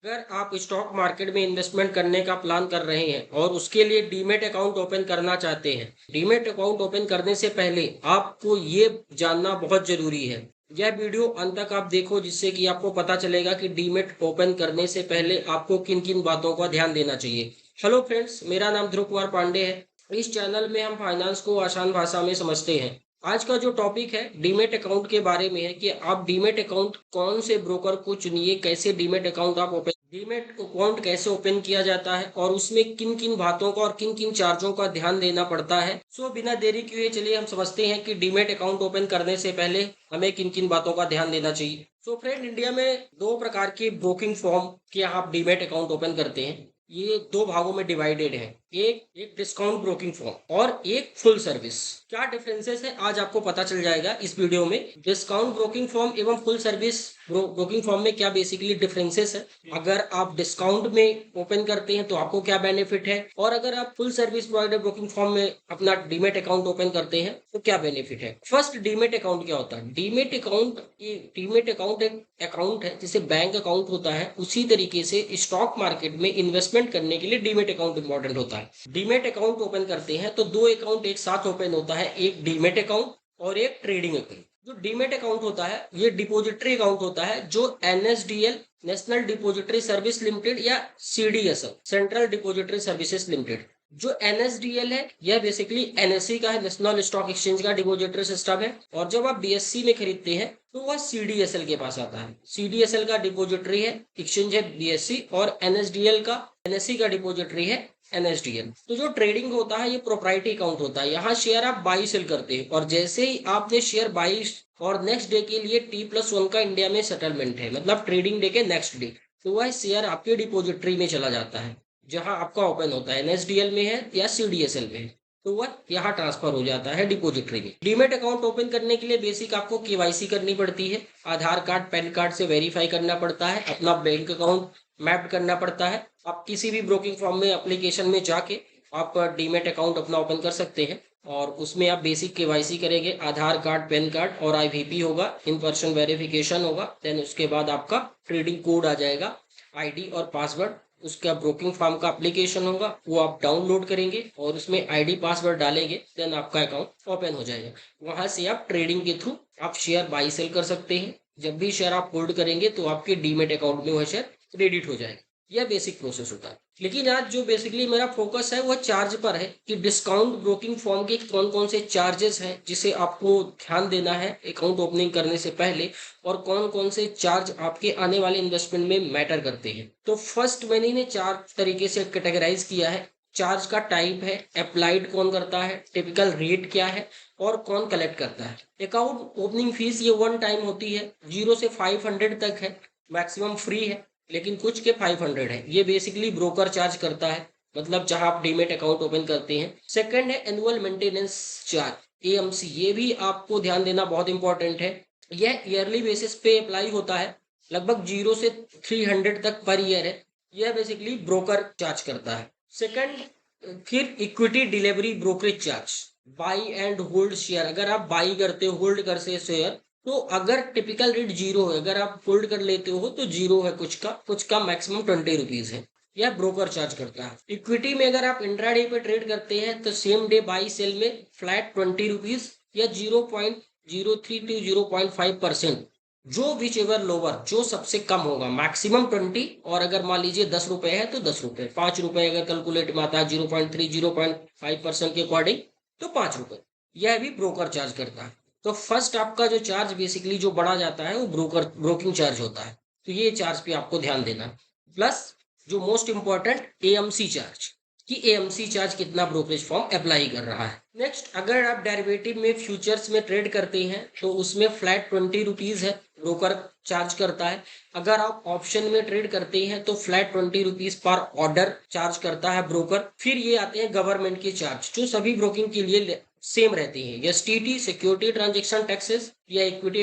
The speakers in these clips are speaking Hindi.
अगर आप स्टॉक मार्केट में इन्वेस्टमेंट करने का प्लान कर रहे हैं और उसके लिए डीमेट अकाउंट ओपन करना चाहते हैं, डीमेट अकाउंट ओपन करने से पहले आपको ये जानना बहुत जरूरी है। यह वीडियो अंत तक आप देखो जिससे कि आपको पता चलेगा कि डीमेट ओपन करने से पहले आपको किन किन बातों का ध्यान देना चाहिए। हेलो फ्रेंड्स, मेरा नाम ध्रुव कुमार पांडे है। इस चैनल में हम फाइनेंस को आसान भाषा में समझते हैं। आज का जो टॉपिक है डीमेट अकाउंट के बारे में है कि आप डीमेट अकाउंट कौन से ब्रोकर को चुनिए, कैसे डीमेट अकाउंट आप ओपन डीमेट अकाउंट कैसे ओपन किया जाता है और उसमें किन किन बातों का और किन किन चार्जों का ध्यान देना पड़ता है। बिना देरी किए चलिए हम समझते हैं कि डीमेट अकाउंट ओपन करने से पहले हमें किन किन बातों का ध्यान देना चाहिए। फ्रेंड, इंडिया में दो प्रकार की ब्रोकिंग फॉर्म के आप डीमेट अकाउंट ओपन करते हैं। ये दो भागों में डिवाइडेड है। एक एक डिस्काउंट ब्रोकिंग फॉर्म और एक फुल सर्विस। क्या डिफरेंसेस है आज आपको पता चल जाएगा इस वीडियो में। डिस्काउंट ब्रोकिंग फॉर्म एवं फुल सर्विस ब्रोकिंग फॉर्म में क्या बेसिकली डिफरेंसेस है, अगर आप डिस्काउंट में ओपन करते हैं तो आपको क्या बेनिफिट है, और अगर आप full service provider broking form में अपना डीमेट अकाउंट ओपन करते हैं तो क्या बेनिफिट है। फर्स्ट, डीमेट अकाउंट क्या होता है। डीमेट अकाउंट एक अकाउंट है जिसे बैंक अकाउंट होता है, उसी तरीके से स्टॉक मार्केट में इन्वेस्टमेंट करने के लिए डीमेट अकाउंट इंपॉर्टेंट होता है। डीमेट अकाउंट ओपन करते हैं तो दो अकाउंट एक साथ ओपन होता है, एक डीमेट अकाउंट और एक ट्रेडिंग अकाउंट। जो डीमेट अकाउंट होता है ये डिपॉजिटरी अकाउंट होता है जो NSDL, national depository service limited, या CDSL, central depository services limited, जो एनएसडीएल है यह बेसिकली एनएससी का है, नेशनल स्टॉक एक्सचेंज का डिपॉजिटरी सिस्टम है। और जब आप बीएससी में खरीदते हैं तो वह सीडीएसएल के पास आता है। सीडीएसएल का डिपॉजिटरी है, एक्सचेंज है बीएससी, और एनएसडीएल का, एनएससी का डिपॉजिटरी है एनएसडीएल। तो जो ट्रेडिंग होता है ये प्रोप्राइटरी अकाउंट होता है। यहाँ शेयर आप बाई सेल करते हैं और जैसे ही आपने शेयर बाई और नेक्स्ट डे के लिए T+1 का इंडिया में सेटलमेंट है, मतलब ट्रेडिंग डे के नेक्स्ट डे, तो वह शेयर आपके डिपॉजिटरी में चला जाता है जहां आपका ओपन होता है, एनएसडीएल में है या सीडीएसएल में है, तो वह यहाँ ट्रांसफर हो जाता है डिपॉजिटरी में। डीमेट अकाउंट ओपन करने के लिए बेसिक आपको केवाईसी करनी पड़ती है, आधार कार्ड पैन कार्ड से वेरीफाई करना पड़ता है, अपना बैंक अकाउंट मैप करना पड़ता है। आप किसी भी ब्रोकिंग फॉर्म में एप्लीकेशन में जाके आप डीमेट अकाउंट अपना ओपन कर सकते हैं और उसमें आप बेसिक केवाईसी करेंगे, आधार कार्ड पैन कार्ड और आईवीपी होगा, इन पर्सन वेरिफिकेशन होगा। देन उसके बाद आपका ट्रेडिंग कोड आ जाएगा, आईडी और पासवर्ड, उसका ब्रोकिंग फॉर्म का एप्लीकेशन होगा, वो आप डाउनलोड करेंगे और उसमें आईडी पासवर्ड डालेंगे। देन आपका अकाउंट ओपन हो जाएगा। वहां से आप ट्रेडिंग के थ्रू आप शेयर बाई सेल कर सकते हैं। जब भी शेयर आप होल्ड करेंगे तो आपके डीमेट अकाउंट में वह शेयर क्रेडिट हो जाएगा। यह बेसिक प्रोसेस होता है। लेकिन आज जो बेसिकली मेरा फोकस है वह चार्ज पर है कि डिस्काउंट ब्रोकिंग फॉर्म के कौन कौन से चार्जेस हैं जिसे आपको ध्यान देना है अकाउंट ओपनिंग करने से पहले, और कौन कौन से चार्ज आपके आने वाले इन्वेस्टमेंट में मैटर करते हैं। तो फर्स्ट मैंने इन्हें चार तरीके से कैटेगराइज किया है। चार्ज का टाइप है, अप्लाइड कौन करता है, टिपिकल रेट क्या है, और कौन कलेक्ट करता है। अकाउंट ओपनिंग फीस ये वन टाइम होती है, 0 से 500 तक है, मैक्सिमम फ्री है, लेकिन कुछ के 500 है। ये बेसिकली ब्रोकर चार्ज करता है, मतलब जहां आप डीमेट अकाउंट ओपन करते हैं। सेकंड है एनुअल मेंटेनेंस चार्ज, एएमसी। ये भी आपको ध्यान देना बहुत इंपॉर्टेंट है। यह ईयरली बेसिस पे अप्लाई होता है, लगभग 0 से 300 तक पर ईयर है। यह बेसिकली ब्रोकर चार्ज करता है। सेकंड, फिर equity delivery brokerage charge, by and hold share. अगर आप बाई करते हो, होल्ड करते शेयर, तो अगर टिपिकल रेट 0 है, अगर आप होल्ड कर लेते हो तो 0 है, कुछ का मैक्सिमम 20 रुपीज है। यह ब्रोकर चार्ज करता है। इक्विटी में अगर आप इंट्राडे पे ट्रेड करते हैं तो सेम डे बाई सेल में फ्लैट 20 रुपीज या 0.03 टू 0.5%, जो विच एवर लोअर, जो सबसे कम होगा, मैक्सिमम 20। और अगर मान लीजिए 10 रुपए है तो 10 रुपए, 5 रुपए अगर कैलकुलेट में आता है 0.3 0.5% के अकॉर्डिंग, तो 5 रुपए। यह भी ब्रोकर चार्ज करता है। तो फर्स्ट आपका जो चार्ज बेसिकली जो बढ़ा जाता है वो ब्रोकिंग चार्ज होता है। तो ये चार्ज पे आपको ध्यान देना है। प्लस जो मोस्ट इंपॉर्टेंट एएमसी चार्ज, कि एएमसी चार्ज कितना ब्रोकरेज फॉर्म अप्लाई कर रहा है। नेक्स्ट, अगर आप डेरिवेटिव में फ्यूचर्स में ट्रेड करते हैं तो उसमें फ्लैट 20 रुपीज है, ब्रोकर चार्ज करता है। अगर आप ऑप्शन में ट्रेड करते हैं तो flat 20 rupees per order charge करता है ब्रोकर। फिर ये आते हैं गवर्नमेंट के चार्ज, जो सभी ब्रोकिंग के लिए सेम रहती है। एसटीटी, सिक्योरिटी ट्रांजेक्शन टैक्सेस, या इक्विटी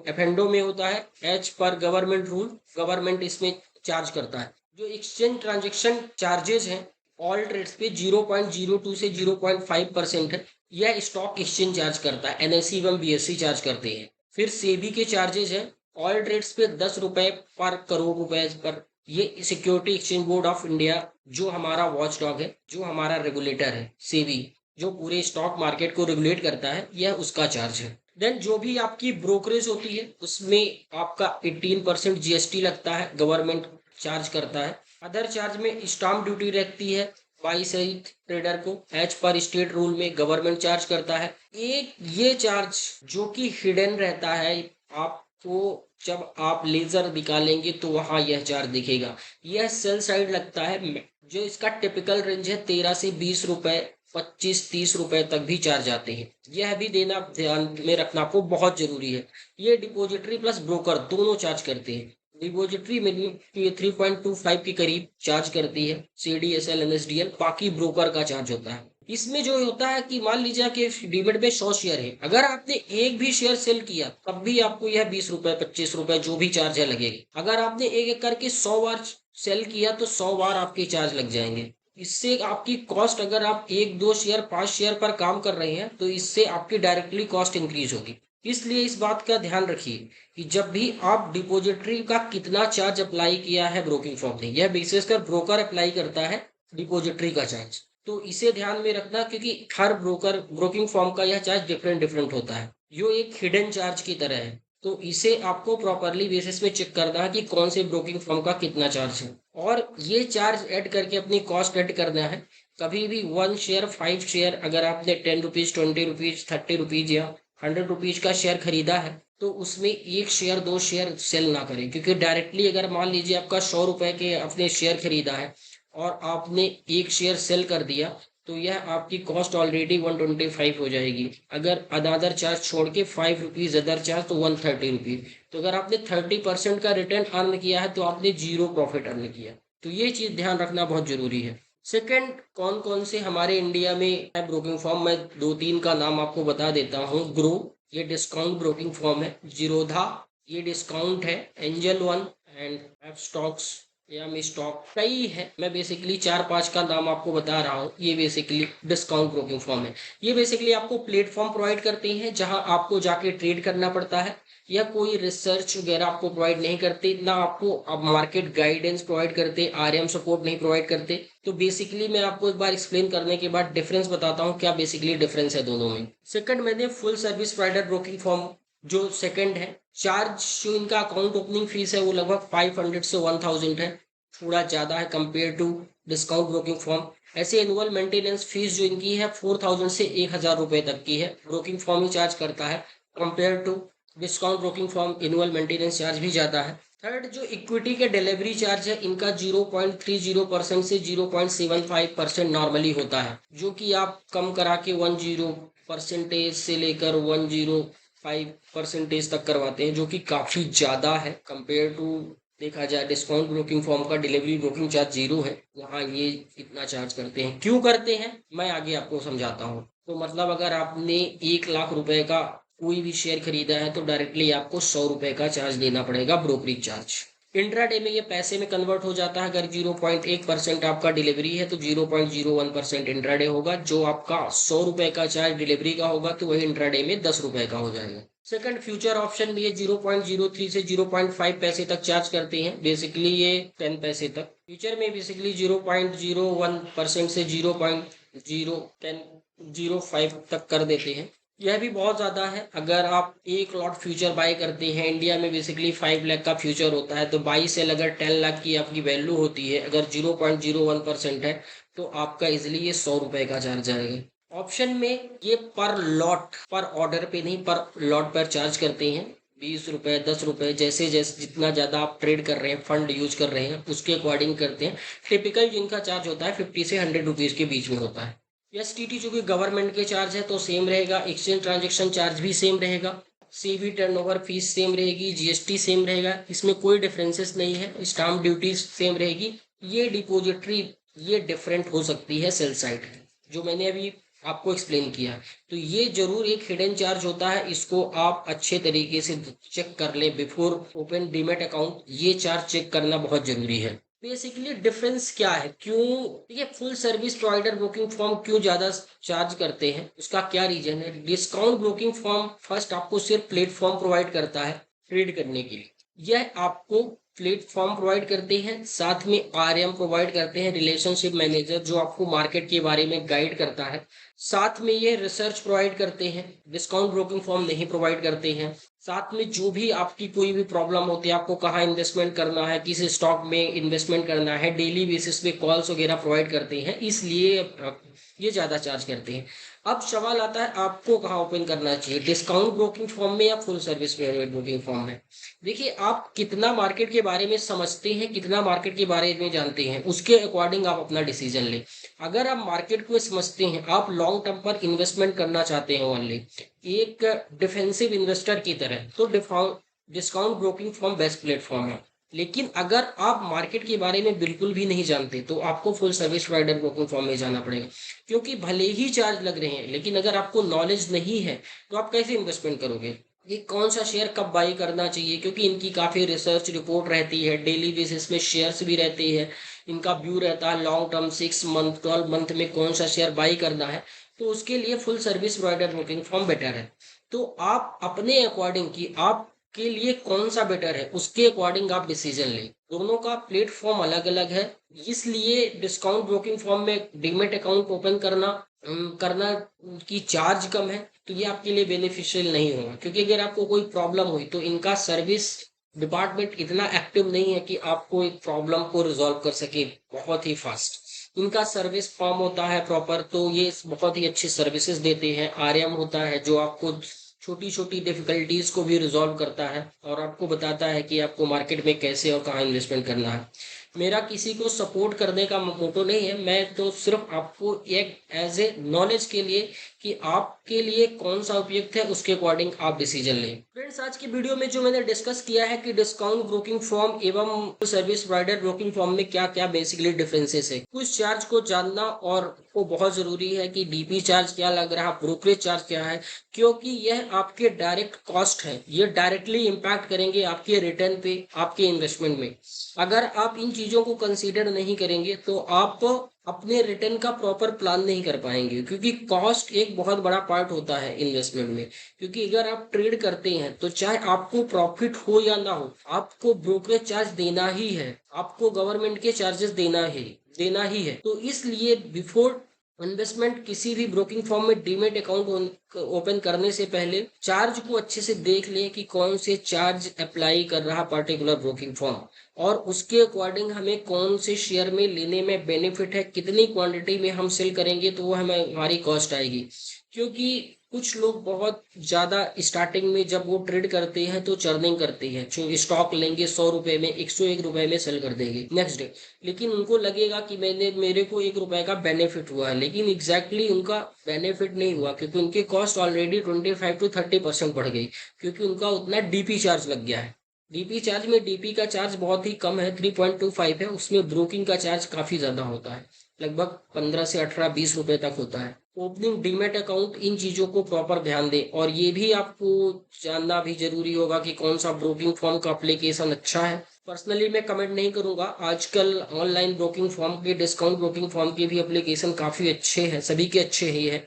एफएनडो में होता है, एच पर गवर्नमेंट रूल, गवर्नमेंट इसमें चार्ज करता है। जो एक्सचेंज ट्रांजेक्शन चार्जेस हैं ऑल ट्रेड्स पे 0.02 से 0.5% है, यह स्टॉक एक्सचेंज चार्ज करता है, एनएससी एवं बीएससी चार्ज करते हैं। फिर सेबी के चार्जेस हैं ऑल ट्रेड्स पे 10 रुपए पर करोड़ रुपए पर ये security exchange board of India जो हमारा वॉच डॉग है, जो हमारा रेगुलेटर है, सेबी, जो पूरे स्टॉक मार्केट को रेगुलेट करता है, यह उसका चार्ज है। देन जो भी आपकी ब्रोकरेज होती है उसमें आपका 18% जीएसटी लगता है, गवर्नमेंट चार्ज करता है। अदर चार्ज में स्टाम्प ड्यूटी रहती है, बाई सहित ट्रेडर को एज पर स्टेट रूल में गवर्नमेंट चार्ज करता है। एक ये चार्ज जो कि हिडन रहता है, आपको जब आप लेजर निकालेंगे तो वहां यह चार्ज दिखेगा। यह सेल साइड लगता है, जो इसका टिपिकल रेंज है 13 से 20 रुपए, 25-30 रुपए तक भी चार्ज आते हैं। यह भी देना ध्यान में रखना आपको बहुत जरूरी है। ये डिपॉजिटरी प्लस ब्रोकर दोनों चार्ज करते हैं। डिपॉजिटरी में 3.25 के करीब चार्ज करती है CDSL NSDL, बाकी ब्रोकर का चार्ज होता है। इसमें जो होता है कि मान लीजिए कि डीमेट में 100 शेयर है, अगर आपने एक भी शेयर सेल किया तब भी आपको यह 20 रुपए 25 रुपए जो भी चार्ज है लगेगा। अगर आपने एक एक करके 100 बार सेल किया तो 100 बार आपके चार्ज लग जाएंगे। इससे आपकी कॉस्ट, अगर आप 1-2 शेयर 5 शेयर पर काम कर रहे हैं तो इससे आपकी डायरेक्टली कॉस्ट इंक्रीज होगी। इसलिए इस बात का ध्यान रखिए कि जब भी आप डिपॉजिटरी का कितना चार्ज अप्लाई किया है ब्रोकिंग फॉर्म ने, यह बेसिस कर ब्रोकर अप्लाई करता है डिपॉजिटरी का चार्ज। तो इसे ध्यान में रखना, क्योंकि हर ब्रोकिंग फॉर्म का यह चार्ज डिफरेंट डिफरेंट होता है, जो एक हिडन चार्ज की तरह है। तो इसे आपको प्रॉपरली बेसिस पे चेक करना है कि कौन से ब्रोकिंग फॉर्म का कितना चार्ज है, और ये चार्ज ऐड करके अपनी कॉस्ट ऐड करना है। कभी भी 1 शेयर 5 शेयर, अगर आपने 10 रुपीज 20 रुपीज 30 रुपीज या 100 रुपीज का शेयर खरीदा है तो उसमें 1 शेयर 2 शेयर सेल ना करें, क्योंकि डायरेक्टली अगर मान लीजिए आपका 100 रुपए के आपने शेयर खरीदा है और आपने 1 शेयर सेल कर दिया तो यह आपकी कॉस्ट ऑलरेडी 125 हो जाएगी। अगर अदर चार्ज छोड़ के 5 रुपीज अदर चार्ज तो 130 रुपीज। तो अगर आपने 30% का रिटर्न अर्न किया है तो आपने जीरो प्रॉफिट अर्न किया। तो ये चीज ध्यान रखना बहुत जरूरी है। सेकंड, कौन कौन से हमारे इंडिया में है ब्रोकिंग फॉर्म, मैं 2-3 का नाम आपको बता देता हूँ। ग्रो, ये डिस्काउंट ब्रोकिंग फॉर्म है। जीरोधा, ये डिस्काउंट है। Angel one and F stocks या मी स्टॉक, कई है, मैं बेसिकली 4-5 का नाम आपको बता रहा हूँ। ये बेसिकली डिस्काउंट ब्रोकिंग फॉर्म है। ये बेसिकली आपको प्लेटफॉर्म प्रोवाइड करते हैं जहां आपको जाके ट्रेड करना पड़ता है, या कोई रिसर्च वगैरह आपको प्रोवाइड नहीं करते, ना आपको अब मार्केट गाइडेंस प्रोवाइड करते, RM सपोर्ट नहीं प्रोवाइड करते। तो बेसिकली मैं आपको एक बार एक्सप्लेन करने के बाद डिफरेंस बताता हूँ क्या बेसिकली डिफरेंस है दोनों में। सेकंड, मैंने full service provider broking form जो सेकंड है, चार्ज जो इनका अकाउंट ओपनिंग फीस है वो लगभग 500 से 1000 है, थोड़ा ज़्यादा है compare to discount broking form. ऐसे एनुअल मेंटेनेंस फीस जो इनकी है 4000 से 1000 रुपए तक की है, ब्रोकिंग फॉर्म ही चार्ज करता है। Compare to discount broking form annual maintenance charge भी ज़्यादा है। थर्ड, जो इक्विटी के डिलीवरी चार्ज है इनका 0.30% से 0.75% नॉर्मली होता है, जो कि आप कम करा के 10% से लेकर 105% तक करवाते हैं, जो कि काफ़ी ज़्यादा है कंपेयर टू देखा जाए डिस्काउंट ब्रोकिंग फॉर्म का डिलीवरी ब्रोकिंग चार्ज 0 है, यहाँ ये इतना चार्ज करते हैं। क्यों करते हैं मैं आगे आपको समझाता हूँ। तो मतलब अगर आपने 1 लाख रुपए का कोई भी शेयर खरीदा है तो डायरेक्टली आपको 100 रुपए का चार्ज देना पड़ेगा ब्रोकरेज चार्ज। इंट्राडे में ये पैसे में कन्वर्ट हो जाता है। अगर 0.1% आपका डिलीवरी है तो 0.01% इंट्राडे होगा। जो आपका 100 रुपए का चार्ज डिलीवरी का होगा तो वही इंट्राडे में 10 रुपए का हो जाएगा। सेकंड, फ्यूचर ऑप्शन में ये 0.03 से 0.5 पैसे तक चार्ज करते हैं, बेसिकली ये 10 पैसे तक। फ्यूचर में बेसिकली 0.01% से 0.005 तक कर देते हैं। यह भी बहुत ज़्यादा है। अगर आप एक लॉट फ्यूचर बाय करते हैं, इंडिया में बेसिकली 5 लाख का फ्यूचर होता है, तो बाई सेल अगर 10 लाख की आपकी वैल्यू होती है, अगर 0.01% है तो आपका इजिली ये 100 रुपए का चार्ज आएगा। ऑप्शन में ये पर लॉट, पर ऑर्डर पे नहीं, पर लॉट पर चार्ज करते हैं। 20 रुपए 10 रुपए, जैसे जैसे जितना ज़्यादा आप ट्रेड कर रहे हैं, फंड यूज कर रहे हैं, उसके अकॉर्डिंग करते हैं। टिपिकल जिनका चार्ज होता है 50 से 100 रुपीज़ के बीच में होता है। STT चूंकि गवर्नमेंट के चार्ज है तो सेम रहेगा। एक्सचेंज ट्रांजेक्शन चार्ज भी सेम रहेगा। CB टर्नओवर फीस सेम रहेगी। GST सेम रहेगा, इसमें कोई डिफरेंसेस नहीं है। स्टाम्प ड्यूटी सेम रहेगी। ये डिपोजिटरी ये डिफरेंट हो सकती है सेल साइड, जो मैंने अभी आपको एक्सप्लेन किया। तो ये जरूर एक हिडन चार्ज होता है, इसको आप अच्छे तरीके से चेक कर ले बिफोर ओपन डीमेट अकाउंट। ये चार्ज चेक करना बहुत जरूरी है। बेसिकली डिफरेंस क्या है, क्यों ये full service provider broking form क्यों ज्यादा चार्ज करते हैं, उसका क्या रीजन है। डिस्काउंट ब्रोकिंग फॉर्म फर्स्ट आपको सिर्फ प्लेटफॉर्म प्रोवाइड करता है ट्रेड करने के लिए। यह आपको प्लेटफॉर्म प्रोवाइड करते हैं, साथ में आरएम प्रोवाइड करते हैं, रिलेशनशिप मैनेजर, जो आपको मार्केट के बारे में गाइड करता है। साथ में ये रिसर्च प्रोवाइड करते हैं, डिस्काउंट ब्रोकिंग फॉर्म नहीं प्रोवाइड करते हैं। साथ में जो भी आपकी कोई भी प्रॉब्लम होती है, आपको कहाँ इन्वेस्टमेंट करना है, किस स्टॉक में इन्वेस्टमेंट करना है, डेली बेसिस पे कॉल्स वगैरह प्रोवाइड करते हैं, इसलिए ये ज़्यादा चार्ज करते हैं। अब सवाल आता है आपको कहाँ ओपन करना चाहिए, डिस्काउंट ब्रोकिंग फॉर्म में या फुल सर्विस ब्रोकिंग फॉर्म में। देखिए, आप कितना मार्केट के बारे में समझते हैं, कितना मार्केट के बारे में जानते हैं, उसके अकॉर्डिंग आप अपना डिसीजन लें। अगर आप मार्केट को समझते हैं, आप लॉन्ग टर्म पर इन्वेस्टमेंट करना चाहते हैं ओनली एक डिफेंसिव इन्वेस्टर की तरह, तो discount broking form best platform है। लेकिन अगर आप मार्केट के बारे में बिल्कुल भी नहीं जानते, तो आपको full service provider broking form में जाना पड़ेगा। क्योंकि भले ही चार्ज लग रहे हैं, लेकिन अगर आपको नॉलेज नहीं है, तो आप कैसे इन्वेस्टमेंट करोगे। ये कौन सा शेयर कब बाई करना चाहिए, क्योंकि इनकी काफ़ी रिसर्च रिपोर्ट रहती है, डेली बेसिस में शेयर्स भी रहते हैं, इनका व्यू रहता है लॉन्ग टर्म 6 मंथ 12 मंथ में कौन सा शेयर बाई करना है। तो उसके लिए full service provider broking form better है। तो आप अपने अकॉर्डिंग कि आप के लिए कौन सा बेटर है, उसके अकॉर्डिंग आप डिसीजन लें। दोनों का प्लेटफॉर्म अलग अलग है, इसलिए डिस्काउंट ब्रोकिंग फॉर्म में डीमेट अकाउंट ओपन करना की चार्ज कम है, तो ये आपके लिए बेनिफिशियल नहीं होगा। क्योंकि अगर आपको कोई प्रॉब्लम हुई, तो इनका सर्विस डिपार्टमेंट इतना एक्टिव नहीं है कि आपको एक प्रॉब्लम को रिजॉल्व कर सके बहुत ही फास्ट। इनका सर्विस फॉर्म होता है प्रॉपर, तो ये बहुत ही अच्छी सर्विसेज देते हैं। आरएम होता है जो आपको छोटी छोटी डिफिकल्टीज को भी रिजॉल्व करता है और आपको बताता है कि आपको मार्केट में कैसे और कहाँ इन्वेस्टमेंट करना है। मेरा किसी को सपोर्ट करने का मोटो नहीं है, मैं तो सिर्फ आपको एक एज ए नॉलेज के लिए कि आपके लिए कौन सा उपयुक्त है, उसके अकॉर्डिंग आप डिसीजन लें। फ्रेंड्स, आज की वीडियो में जो मैंने डिस्कस किया है कि डिस्काउंट ब्रोकिंग फॉर्म एवं सर्विस प्रोवाइडर ब्रोकिंग फॉर्म में क्या क्या बेसिकली डिफरेंसेस है, कुछ चार्ज को जानना और वो बहुत जरूरी है कि डीपी चार्ज क्या लग रहा है, ब्रोकरेज चार्ज क्या है, क्योंकि यह आपके डायरेक्ट कॉस्ट है। ये डायरेक्टली इम्पैक्ट करेंगे आपके रिटर्न पे, आपके इन्वेस्टमेंट में। अगर आप इन चीज़ों को कंसीडर नहीं करेंगे, तो आप अपने रिटर्न का प्रॉपर प्लान नहीं कर पाएंगे, क्योंकि कॉस्ट एक बहुत बड़ा पार्ट होता है इन्वेस्टमेंट में। क्योंकि अगर आप ट्रेड करते हैं, तो चाहे आपको प्रॉफिट हो या ना हो, आपको ब्रोकरेज चार्ज देना ही है, आपको गवर्नमेंट के चार्जेस देना ही है। तो इसलिए बिफोर इन्वेस्टमेंट किसी भी ब्रोकिंग फॉर्म में डीमेट अकाउंट ओपन करने से पहले चार्ज को अच्छे से देख लें कि कौन से चार्ज अप्लाई कर रहा पर्टिकुलर ब्रोकिंग फॉर्म, और उसके अकॉर्डिंग हमें कौन से शेयर में लेने में बेनिफिट है, कितनी क्वांटिटी में हम सेल करेंगे तो वो हमें हमारी कॉस्ट आएगी। क्योंकि कुछ लोग बहुत ज़्यादा स्टार्टिंग में जब वो ट्रेड करते हैं तो चर्निंग करते हैं, जो स्टॉक लेंगे 100 रुपये में, 101 रुपये में सेल कर देंगे नेक्स्ट डे। लेकिन उनको लगेगा कि मेरे को 1 रुपये का बेनिफिट हुआ है, लेकिन एग्जैक्टली उनका बेनिफिट नहीं हुआ, क्योंकि उनकी कॉस्ट ऑलरेडी 25 to 30% बढ़ गई, क्योंकि उनका उतना डीपी चार्ज लग गया है। डीपी चार्ज में डीपी का चार्ज बहुत ही कम है, 3.25 है, उसमें ब्रोकिंग का चार्ज काफ़ी ज़्यादा होता है, लगभग 15 से 18 20 रुपए तक होता है। ओपनिंग डीमेट अकाउंट इन चीज़ों को प्रॉपर ध्यान दें, और ये भी आपको जानना भी जरूरी होगा कि कौन सा ब्रोकिंग फॉर्म का एप्लीकेशन अच्छा है। पर्सनली मैं कमेंट नहीं करूंगा, आजकल ऑनलाइन ब्रोकिंग फॉर्म के, डिस्काउंट ब्रोकिंग फॉर्म के भी एप्लीकेशन काफ़ी अच्छे हैं, सभी के अच्छे ही है।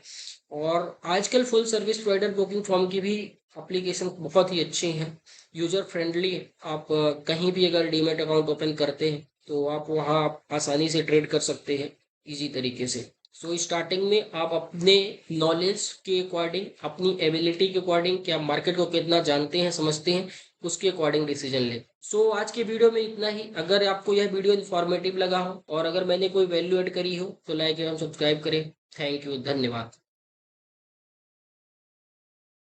और आजकल full service provider broking form की भी एप्लीकेशन बहुत ही अच्छे हैं, यूजर फ्रेंडली। आप कहीं भी अगर डीमेट अकाउंट ओपन करते हैं, तो आप वहाँ आसानी से ट्रेड कर सकते हैं इजी तरीके से। सो स्टार्टिंग में आप अपने नॉलेज के अकॉर्डिंग, अपनी एबिलिटी के अकॉर्डिंग, कि आप मार्केट को कितना जानते हैं, समझते हैं, उसके अकॉर्डिंग डिसीजन लें। सो आज के वीडियो में इतना ही। अगर आपको यह वीडियो इन्फॉर्मेटिव लगा हो और अगर मैंने कोई वैल्यू ऐड करी हो, तो लाइक एवं सब्सक्राइब करें। थैंक यू, धन्यवाद।